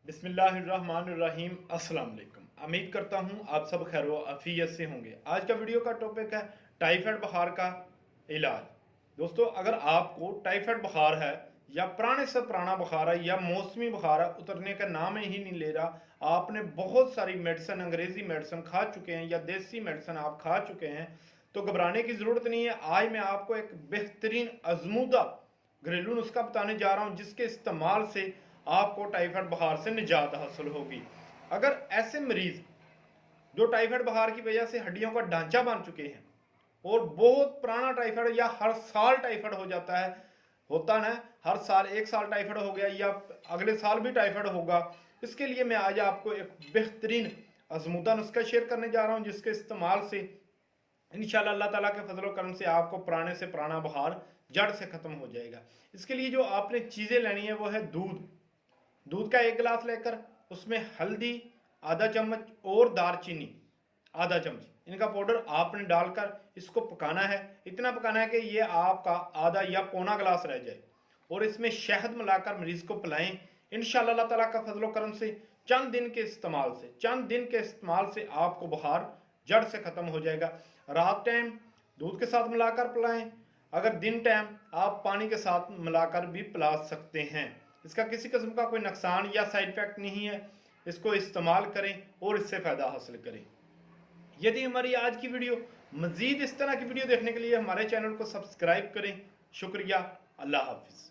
बिस्मिल्लाहिर्रहमानिर्रहीम। अस्सलाम वालेकुम। उम्मीद करता हूँ आप सब खैर व आफियत से होंगे। आज का वीडियो का टॉपिक है टाइफाइड बुखार का इलाज। दोस्तों, अगर आपको टाइफाइड बुखार है या पुराने से पुराना बुखार है या मौसमी बुखार है, उतरने का नाम ही नहीं ले रहा, आपने बहुत सारी मेडिसिन, अंग्रेजी मेडिसिन खा चुके हैं या देसी मेडिसिन आप खा चुके हैं, तो घबराने की ज़रूरत नहीं है। आज मैं आपको एक बेहतरीन आजमूदा घरेलू नुस्खा बताने जा रहा हूँ जिसके इस्तेमाल से आपको टाइफाइड बुखार से निजात हासिल होगी। अगर ऐसे मरीज जो टाइफाइड बुखार की वजह से हड्डियों का ढांचा बन चुके हैं और बहुत पुराना टाइफाइड या हर साल टाइफाइड हो जाता है, होता ना, हर साल एक साल टाइफाइड हो गया या अगले साल भी टाइफाइड होगा, इसके लिए मैं आज आपको एक बेहतरीन आजमूदा नुस्खा शेयर करने जा रहा हूं जिसके इस्तेमाल से इंशाल्लाह अल्लाह ताला के फजल करम से आपको पुराने से पुराना बुखार जड़ से खत्म हो जाएगा। इसके लिए जो आपने चीज़ें लेनी है वो है दूध। दूध का एक गिलास लेकर उसमें हल्दी आधा चम्मच और दालचीनी आधा चम्मच, इनका पाउडर आपने डालकर इसको पकाना है। इतना पकाना है कि ये आपका आधा या पौना गिलास रह जाए और इसमें शहद मिलाकर मरीज को पिलाएं। इंशाल्लाह अल्लाह ताला का फजल करम से चंद दिन के इस्तेमाल से आपको बुखार जड़ से खत्म हो जाएगा। रात टाइम दूध के साथ मिलाकर पिलाएं, अगर दिन टाइम आप पानी के साथ मिलाकर भी पिला सकते हैं। इसका किसी किस्म का कोई नुकसान या साइड इफेक्ट नहीं है। इसको इस्तेमाल करें और इससे फ़ायदा हासिल करें। यदि हमारी आज की वीडियो मज़ीद इस तरह की वीडियो देखने के लिए हमारे चैनल को सब्सक्राइब करें। शुक्रिया। अल्लाह हाफिज़।